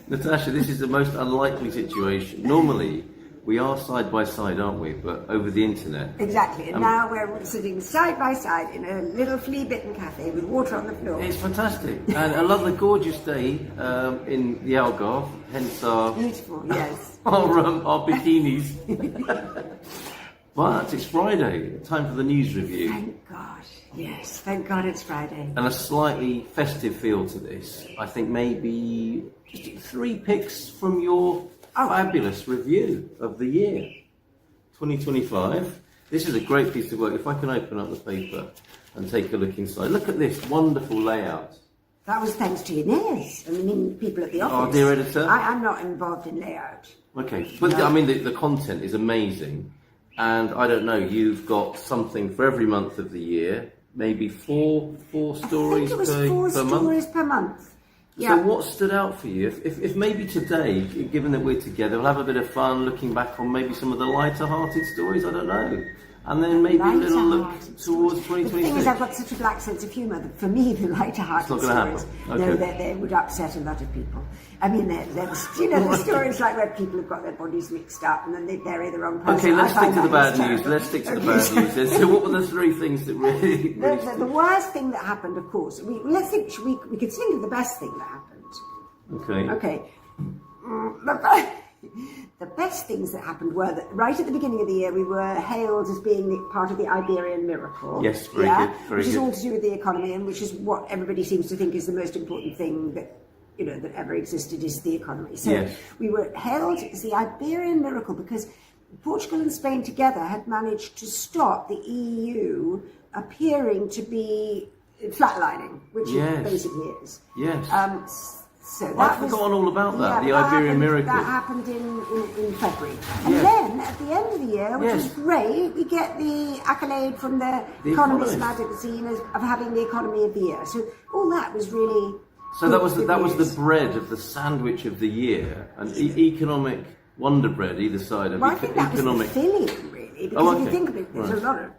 Natasha, this is the most unlikely situation. Normally, we are side by side, aren't we? But over the internet. Exactly. And now we're sitting side by side in a little flea-bitten cafe with water on the floor. It's fantastic. And another gorgeous day in the Algarve, hence our... Beautiful, yes. our bikinis. But it's Friday, time for the news review. Thank God, yes. Thank God it's Friday. And a slightly festive feel to this. I think maybe just 3 picks from your fabulous review of the year, 2025. This is a great piece of work. If I can open up the paper and take a look inside. Look at this wonderful layout. That was thanks to Inez. I mean, people at the office. Oh, dear editor. I'm not involved in layout. Okay, but no. I mean, the content is amazing. And I don't know, you've got something for every month of the year, maybe four stories per month? I think it was 4 stories per month. Yeah. So what stood out for you? If maybe today, given that we're together, we'll have a bit of fun looking back on maybe some of the lighter-hearted stories, I don't know. And then maybe a little look towards 2026. The thing is, I've got such a black sense of humour that for me, the lighter-hearted stories, no, they would upset a lot of people. I mean, the stories like where people have got their bodies mixed up and then they bury the wrong person. Okay, let's stick to the bad news. Let's stick to the bad news. So what were the 3 things that really... The worst thing that happened, of course, we could think of the best thing that happened. Okay. The best things that happened were that right at the beginning of the year we were hailed as being part of the Iberian miracle. Yes, very good. Which is all to do with the economy, and which is what everybody seems to think is the most important thing that ever existed, is the economy. So we were hailed as the Iberian miracle because Portugal and Spain together had managed to stop the EU appearing to be flatlining, which it basically is. Yes. So I've forgotten all about that, the Iberian miracle. That happened in February. And then, at the end of the year, which is great, we get the accolade from the Economist magazine of having the economy of the year. So all that was really... So that was the bread of the sandwich of the year, an economic Wonder Bread either side of I think that was the filling, really, because if you think of it, there's a lot of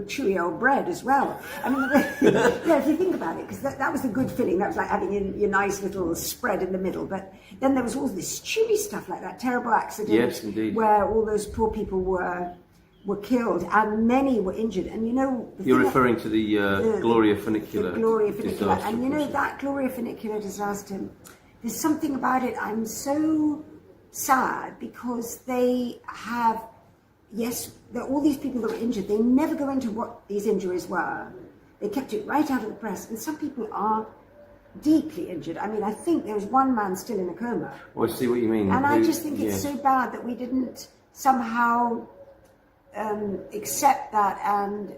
chewy old bread as well. I mean, if you think about it, because that was the good filling. That was like having your nice little spread in the middle. But then there was all this chewy stuff like that terrible accident, where all those poor people were killed and many were injured. And you're referring to the Gloria Funicular. The Gloria Funicular, and that Gloria Funicular disaster. There's something about it. I'm so sad because they have. Yes, all these people that were injured, they never go into what these injuries were. They kept it right out of the press. And some people are deeply injured. I mean, I think there's one man still in a coma. Well, I see what you mean. And I just think it's so bad that we didn't somehow accept that and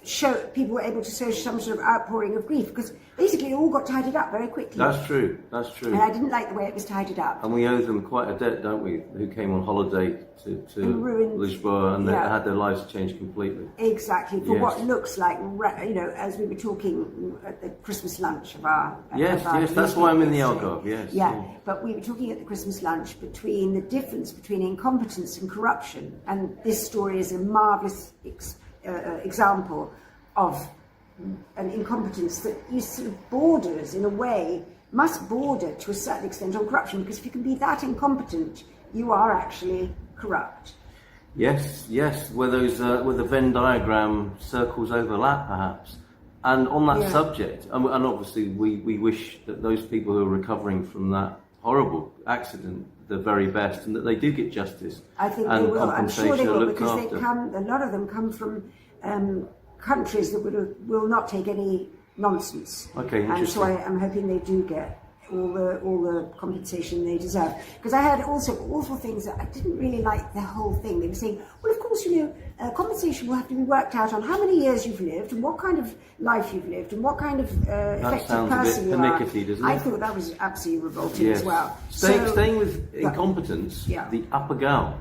show people were able to show some sort of outpouring of grief, because basically it all got tidied up very quickly. That's true. And I didn't like the way it was tidied up. And we owe them quite a debt, don't we? Who came on holiday to Lisboa and they had their lives changed completely. Exactly, for what looks like, as we were talking at the Christmas lunch of our... Yes, that's why I'm in the Algarve, Yeah, but we were talking at the Christmas lunch between the difference between incompetence and corruption, and this story is a marvellous example of an incompetence that sort of borders, in a way, must border to a certain extent on corruption, because if you can be that incompetent, you are actually corrupt. Yes, where the Venn diagram circles overlap, perhaps. And on that subject, and obviously we wish that those people who are recovering from that horrible accident the very best, and that they do get justice. I think they will. I'm sure they will, because a lot of them come from countries that will not take any nonsense. Okay, interesting. And so I'm hoping they do get all the compensation they deserve. Because I heard also awful things that I didn't really like the whole thing. They were saying, well, of course, compensation will have to be worked out on how many years you've lived and what kind of life you've lived and what kind of effective person you are. Doesn't it? I thought that was absolutely revolting as well. Staying with incompetence, the Upper Gal.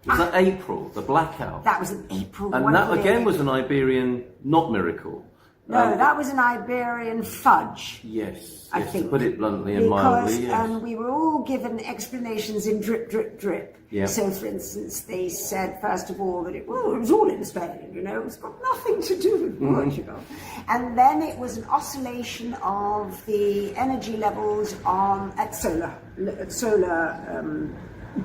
Was that April, the blackout? That was in April. And that again was an Iberian, not miracle. No, that was an Iberian fudge. Yes, I yes, think. to put it bluntly and Because mildly, yes. we were all given explanations in drip, drip, drip. Yeah. So, for instance, they said, first of all, that it was all in Spain, you know, it's got nothing to do with Portugal. And then it was an oscillation of the energy levels at solar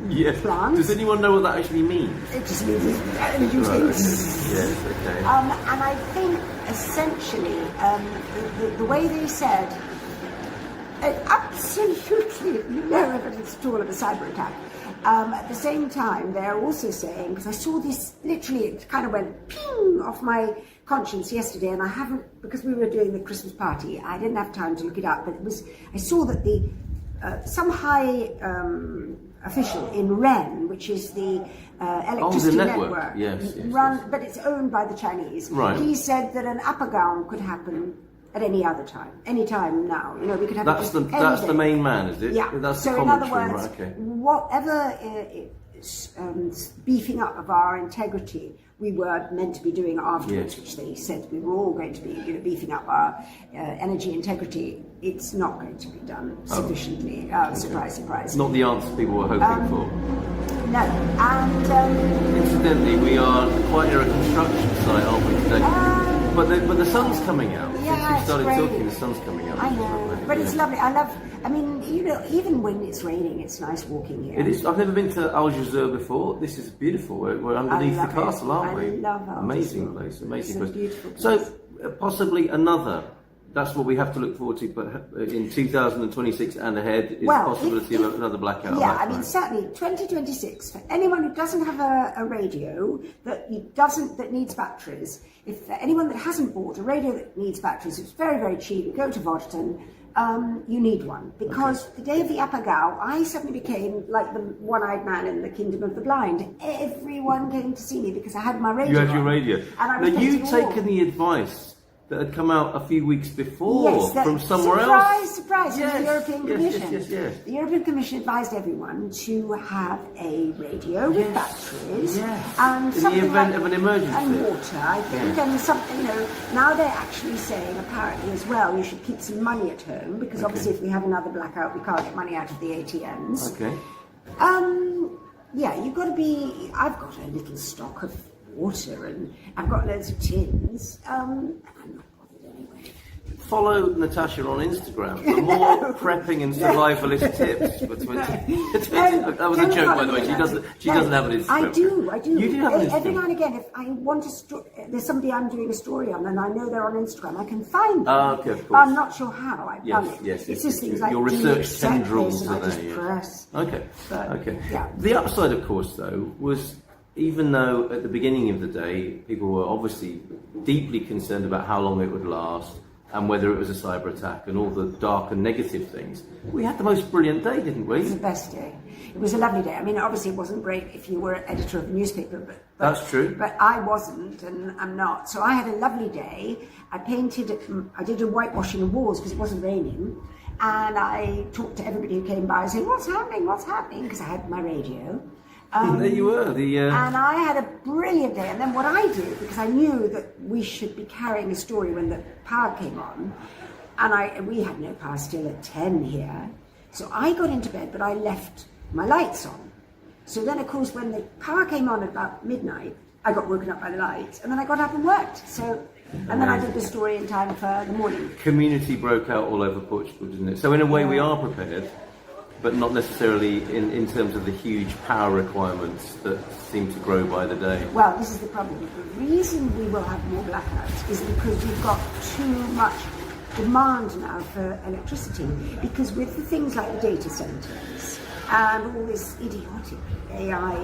Yes. plants. Does anyone know what that actually means? It just means energy Right, okay. things. Yes, okay. And I think essentially the way they said, absolutely no evidence at all of a cyber attack. At the same time, they're also saying, because I saw this literally, it kind of went ping off my conscience yesterday, and I haven't, because we were doing the Christmas party, I didn't have time to look it up, but I saw that some high official in REN, which is the electricity network. Yes, but it's owned by the Chinese. Right. He said that an apagão could happen at any time now. You know, we could have That's the main man, is it? Yeah. That's So the in other commentary, words, right, okay. whatever beefing up of our integrity we were meant to be doing afterwards, Yes. which they said we were all going to be, you know, beefing up our energy integrity. It's not going to be done sufficiently. Surprise, surprise. Not the answer people were hoping for. No, and Incidentally, we are quite near a construction site, aren't we, today? But the sun's coming out. Yeah, Since we it's started great. talking, the sun's coming out. I which is know, lovely. but it's Yeah. lovely. I mean, you know, even when it's raining, it's nice walking here. It is. I've never been to Algesur before. This is beautiful. We're underneath the love it. castle, aren't we? I love Algesur. Amazing place. Amazing It's a place. beautiful place. So possibly another. That's what we have to look forward to. But in 2026 and ahead, is Well, possibility of another blackout. Yeah, I mean, certainly 2026 for anyone who doesn't have a radio that needs batteries. If anyone that hasn't bought a radio that needs batteries, it's very, very cheap. Go to Vodafone. You need one because the day of the apagão, I suddenly became like the one-eyed man in the kingdom of the blind. Everyone came to see me because I had my radio. You had your on. radio. And I Now was you'd painting a taken the advice that had come out a few weeks before Yes, from somewhere surprise, else. Surprise, from the European Commission. Yes. The European Commission advised everyone to have a radio with batteries and In the something event like, of an emergency. and water, I think, and something. You know, now they're actually saying apparently as well you should keep some money at home because obviously if we have another blackout, we can't get money out of the ATMs. Okay. Yeah, you've got to be. I've got a little stock of water and I've got loads of tins. And I'm not bothered anyway. Follow Natasha on Instagram for more prepping and survivalist tips for 20. That was a joke, by the way. She doesn't have an Instagram. I do. You do have an Instagram. Every now and again, if I want there's somebody I'm doing a story on, and I know they're on Instagram, I can find them. Okay, of course. But I'm not sure how I've done it. Yes. It's just things like your do you research accept tendrils this, and are I just there. press. Okay. But, Okay. yeah. The upside, of course, though, was even though at the beginning of the day people were obviously deeply concerned about how long it would last and whether it was a cyber attack and all the dark and negative things, we had the most brilliant day, didn't we? It was the best day. It was a lovely day. I mean, obviously it wasn't great if you were editor of a newspaper, but That's true. But I wasn't, and I'm not. So I had a lovely day. I did a whitewashing of walls because it wasn't raining, and I talked to everybody who came by saying, "What's happening? What's happening?" Because I had my radio. There you were. And I had a brilliant day. And then what I did, because I knew that we should be carrying a story when the power came on, and we had no power still at 10 here, so I got into bed, but I left my lights on. So then, of course, when the power came on at about midnight, I got woken up by the lights, and then I got up and worked. And then I did the story in time for the morning. Community broke out all over Portugal, didn't it? So in a way, we are prepared. But not necessarily in terms of the huge power requirements that seem to grow by the day. Well, this is the problem. The reason we will have more blackouts is because we've got too much demand now for electricity. Because with the things like the data centres and all this idiotic AI,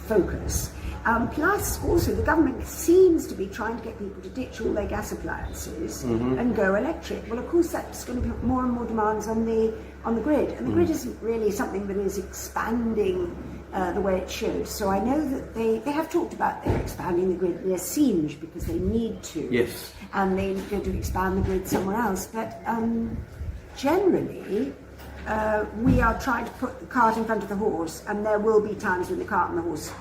focus, plus also the government seems to be trying to get people to ditch all their gas appliances and go electric. Well, of course, that's going to put more and more demands on the grid, and the grid isn't really something that is expanding the way it should. So I know that they have talked about they're expanding the grid near Sinj because they need to. Yes. And they're going to expand the grid somewhere else. But generally, we are trying to put the cart in front of the horse, and there will be times when the cart and the horse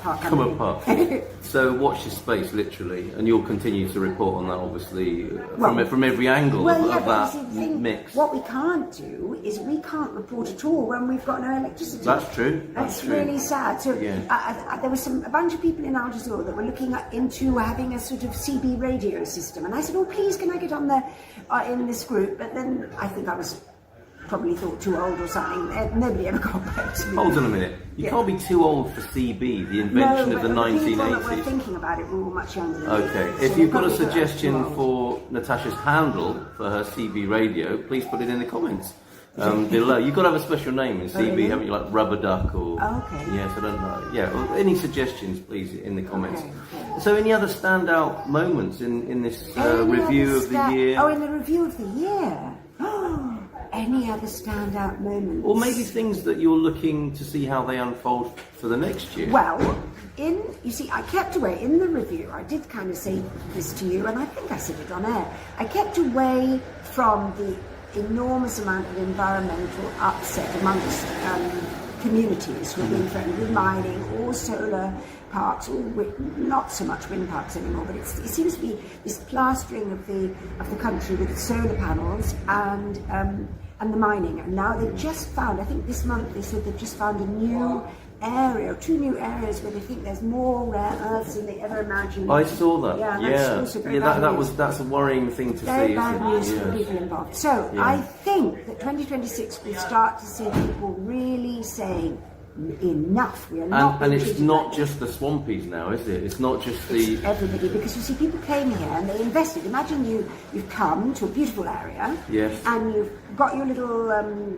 park Come company. apart. So watch your space, literally, and you'll continue to report on that, obviously, Well, from every angle Well, yeah, of but that you see, the thing, mix. what we can't do is we can't report at all when we've got no electricity. That's true. That's It's true. really sad. So Yeah. there was a bunch of people in Al Jazeera that were looking into having a sort of CB radio system, and I said, "Oh, please, can I get on there in this group?" But then I think I was probably thought too old or something. Nobody ever got back to me. Hold on a minute. You can't be too old for CB, the invention of the but people that were 1980s. thinking about it were all much younger than me. Okay, So if they you've got a probably thought I was too suggestion old. for Natasha's handle for her CB radio, please put it in the comments below. You've got to have a special name in CB, really? haven't you? Like Rubber Duck or... Oh, okay. Yes, I don't know. Yeah, well, any suggestions, please, in the comments. Okay. So any other standout moments in this Any review other of the year? Oh, in the review of the year. Any other standout moments? Or maybe things that you're looking to see how they unfold for the next year? Well, you see, I kept away in the review. I did kind of say this to you, and I think I said it on air. I kept away from the enormous amount of environmental upset amongst communities who are being threatened with mining or solar parks, or not so much wind parks anymore, but it seems to be this plastering of the country with solar panels and the mining. And now they've just found, I think this month they said they've just found a new area, 2 new areas where they think there's more rare earths than they ever imagined. I saw that. Yeah, that's also very bad news. That's a worrying thing to Very see. bad news isn't for it? the people involved. So Yeah. I think that 2026 will start to see people really saying, enough. We are not. And being it's treated not like just the swampies now, is it? It's not just It's the... everybody, because you see, people came here and they invested. Imagine you've come to a beautiful area, Yes. and you've got your little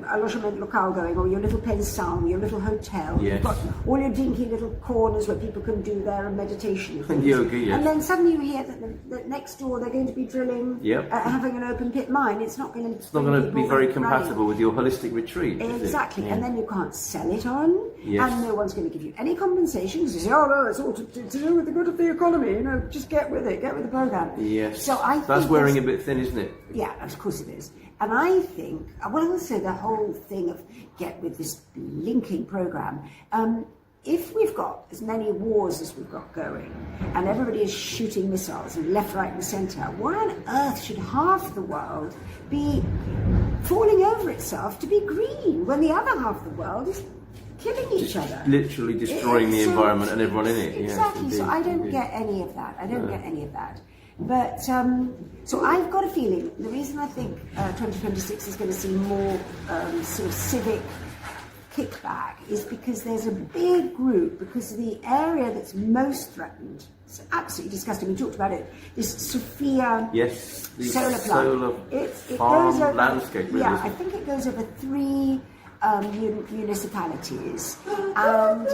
allogement local going, or your little pension, your little hotel. Yes. You've got all your dinky little corners where people can do their meditation and things. Yoga, yes. And then suddenly you hear that next door they're going to be drilling, Yep. having an open pit mine. It's not going to. It's not going to be very compatible with your holistic retreat, is it? Exactly, Yeah. and then you can't sell it on, Yes. and no one's going to give you any compensation because you say, "Oh no, it's all to do with the good of the economy." You know, just get with it, get with the program. Yes. So I think that's wearing a there's- bit thin, isn't it? Yeah, of course it is. And I think, well, also the whole thing of get with this linking program. If we've got as many wars as we've got going, and everybody is shooting missiles and left, right, and centre, why on earth should half the world be falling over itself to be green when the other half of the world is killing each other? Literally destroying the So- environment and everyone in it. Exactly. Yes, So I don't indeed. get any of that. I don't get any of that. But so I've got a feeling the reason I think 2026 is going to see more sort of civic kickback is because there's a big group, because of the area that's most threatened. It's absolutely disgusting. We talked about it. This Sophia Yes, the solar plant. solar It farm goes over, landscape, really, yeah, isn't I it? think it goes over 3 municipalities, and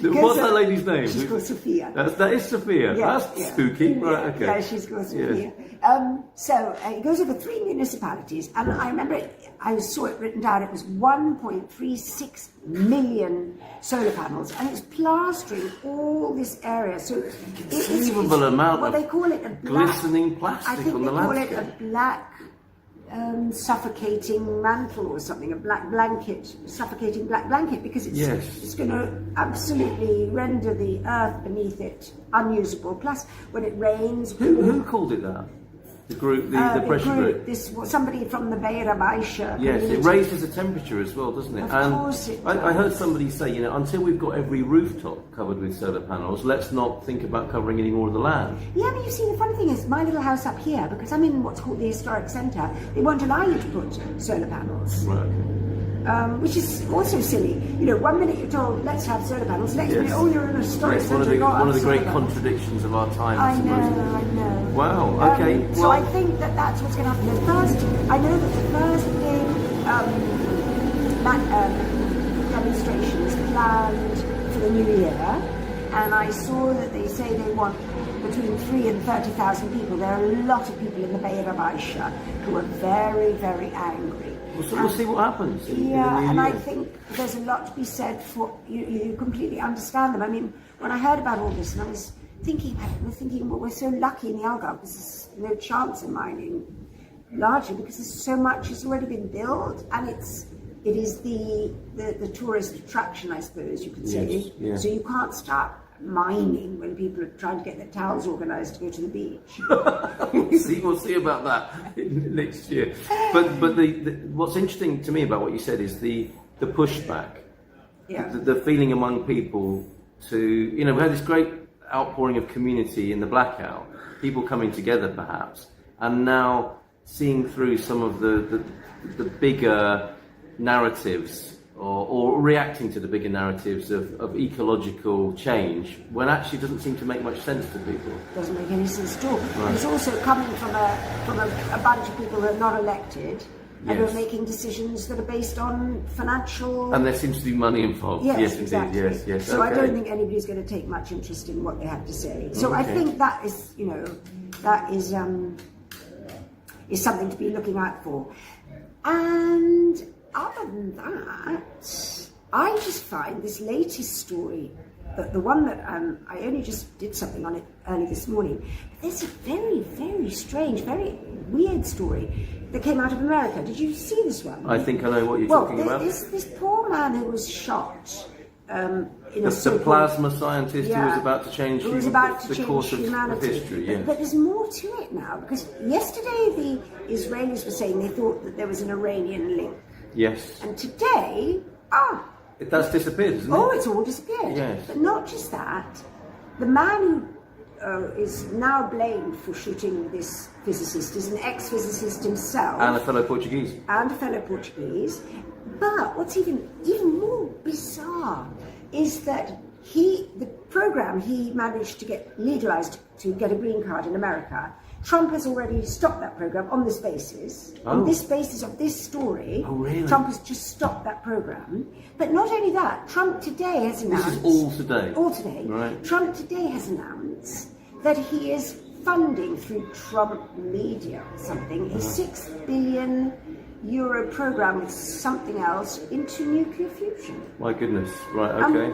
What's that lady's name? she's called Sophia. That is Sophia. Yeah, That's yeah. spooky. Right, Yeah, okay. yeah, she's called Sophia. Yes. So it goes over 3 municipalities, and I remember I saw it written down. It was 1.36 million solar panels, and it's plastering all this area. So it's Unbelievable amount what of they call it a black, glistening plastic I think on they the call landscape. it a black suffocating mantle or something, a black blanket, suffocating black blanket, because it's going to absolutely render the earth beneath it unusable. Plus, when it rains, Who called it that? The group, the pressure group. This was somebody from the Beira Baisha. Yes, it community. raises the temperature as well, doesn't it? Of course it I heard does. somebody say, until we've got every rooftop covered with solar panels, let's not think about covering any more of the land. Yeah, but you see, the funny thing is, my little house up here, because I'm in what's called the historic centre, they won't allow you to put solar panels, Right. which is also silly. 1 minute you're told, let's have solar panels, next Yes. minute, oh, you're in a historic Yes, centre, not one of have the great solar panels. contradictions of our time, I I suppose. know, I know. Wow, okay, So well- I think that's what's going to happen. I know that the first big demonstration is planned for the new year, and I saw that they say they want between 3,000 and 30,000 people. There are a lot of people in the Beira Baisha who are very, very angry. We'll see what happens in the new and I year. think there's a lot to be said for you completely understand them. I mean, when I heard about all this, and I was thinking about it, well, we're so lucky in the Algarve because there's no chance of mining, largely because there's so much has already been built, and it's it is the tourist attraction, I suppose you could say. Yes, yeah. So you can't start mining when people are trying to get their towels organised to go to the beach. We'll see about that next year. But what's interesting to me about what you said is the pushback, the feeling among people to, we had this great outpouring of community in the blackout, people coming together perhaps, and now seeing through some of the bigger narratives or reacting to the bigger narratives of ecological change when actually doesn't seem to make much sense to people. Doesn't make any sense at all. Right. And it's also coming from a bunch of people who are not elected and who are making decisions that are based on financial... And there seems to be money involved. Yes, exactly. Indeed. Yes. So okay. I don't think anybody's going to take much interest in what they have to say. So I think that is, that is something to be looking out for. And other than that, I just find this latest story, the one that I only just did something on it early this morning, but there's a very, very strange, very weird story that came out of America. Did you see this one? I think I know what you're talking about. This poor man who was shot in the plasma scientist who was about to change the course of history. Yes. But there's more to it now, because yesterday the Israelis were saying they thought that there was an Iranian link. Yes. And today, it does disappear, doesn't it? Oh, it's all disappeared. Yes. But not just that, the man who is now blamed for shooting this physicist is an ex-physicist himself. And a fellow Portuguese. But what's even more bizarre is that the program he managed to get legalized to get a green card in America, Trump has already stopped that program on this basis. Oh. On this basis of this story, really? Trump has just stopped that program. But not only that, Trump today has announced... This is all today? All today. Right. Trump today has announced that he is funding through Trump Media or something, a €6 billion program with something else into nuclear fusion. My goodness. Right, okay.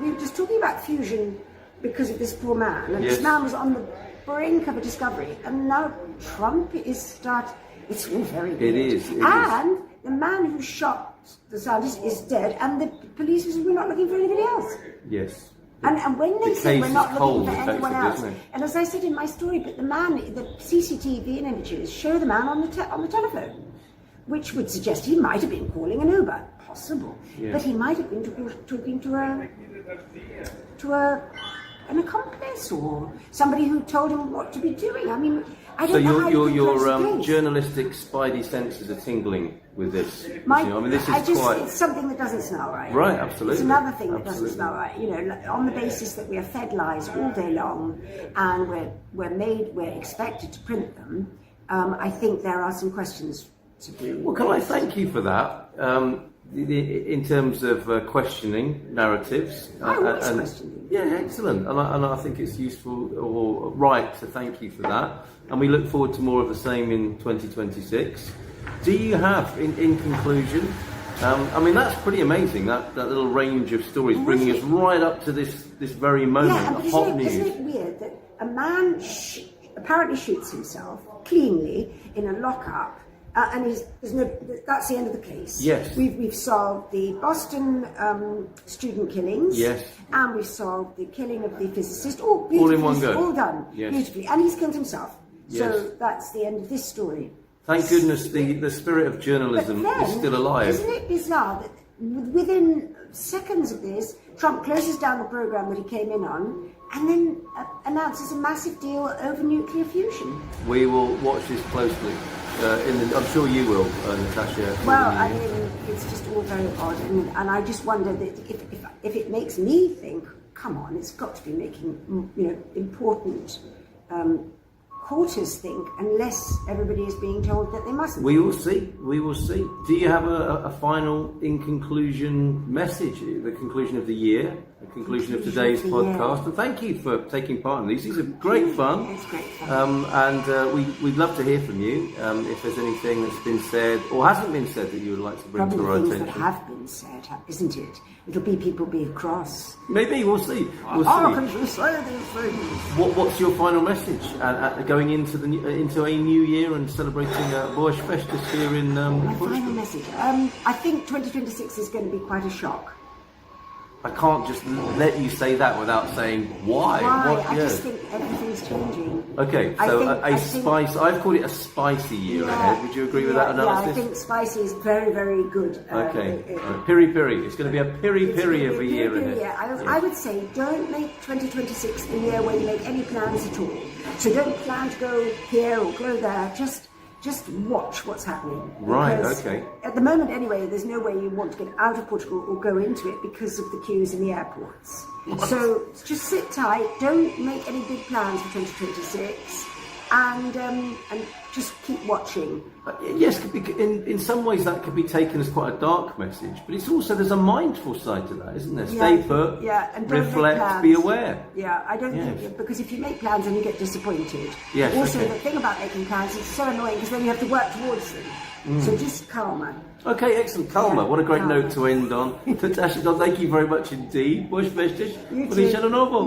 We were just talking about fusion because of this poor man, and this man was on the brink of a discovery, and now Trump is it's all very weird. It is. And the man who shot the scientist is dead, and the police says we're not looking for anybody else. Yes. And when they say we're not looking for anyone else, isn't it? and as I said in my story, but the CCTV images show the man on the telephone, which would suggest he might have been calling an Uber, possible, but he might have been talking to an accomplice or somebody who told him what to be doing. I mean, I don't know how your journalistic spidey senses are tingling with this. It's something that doesn't smell right. Right, absolutely. It's another thing that doesn't smell right. On the basis that we are fed lies all day long, and we're expected to print them. I think there are some questions to be. Well, can I thank you for that? In terms of questioning narratives. I always question them. Yeah, excellent. And I think it's useful or right to thank you for that. And we look forward to more of the same in 2026. Do you have, in conclusion, that's pretty amazing, that little range of stories bringing us right up to this very moment, hot news. Isn't it weird that a man apparently shoots himself cleanly in a lockup, and that's the end of the case. Yes. We've solved the Boston student killings. Yes. And we've solved the killing of the physicist. All in one go. All done. Yes. Beautifully. And he's killed himself. Yes. So that's the end of this story. Thank goodness the spirit of journalism is still alive. Isn't it bizarre that within seconds of this, Trump closes down the program that he came in on, and then announces a massive deal over nuclear fusion? We will watch this closely. I'm sure you will, Natasha. Well, it's just all very odd, and I just wonder that if it makes me think, come on, it's got to be making important quarters think, unless everybody is being told that they mustn't. We will see. Do you have a final, in conclusion, message, the conclusion of the year? the conclusion of today's podcast. And thank you for taking part in these. These are great fun. It's great fun. We'd love to hear from you if there's anything that's been said or hasn't been said that you would like to bring Probably to our things attention. that have been said, isn't it? It'll be people being cross. Maybe, we'll see. We'll How see. can you say these things? What's your final message going into into a new year and celebrating Boas Festas here in My final Portugal? message. I think 2026 is going to be quite a shock. I can't just let you say that without saying why. Why? I yeah. just think everything's changing. Okay, so spice. I've called it a spicy year ahead. Would you agree with that analysis? Yeah, I think spicy is very, very good. Okay, piri piri. It's going to be a piri piri of a year ahead. I would say don't make 2026 a year where you make any plans at all. So don't plan to go here or go there. Just watch what's happening. Right, Because okay. At the moment, anyway, there's no way you want to get out of Portugal or go into it because of the queues in the airports. So just sit tight. Don't make any big plans for 2026, and just keep watching. Yes, in some ways that could be taken as quite a dark message, but it's also there's a mindful side to that, isn't there? Stay put, and don't make reflect, plans. be aware. Yeah, I don't think because if you make plans and you get disappointed. Yes, Also, okay. the thing about making plans is so annoying because then you have to work towards them. So just calmer. Okay, excellent. Calma, Yeah, what a great calma. note to end on. Natasha, thank you very much indeed. Boas Festas. You Feliz too. Ano Novo.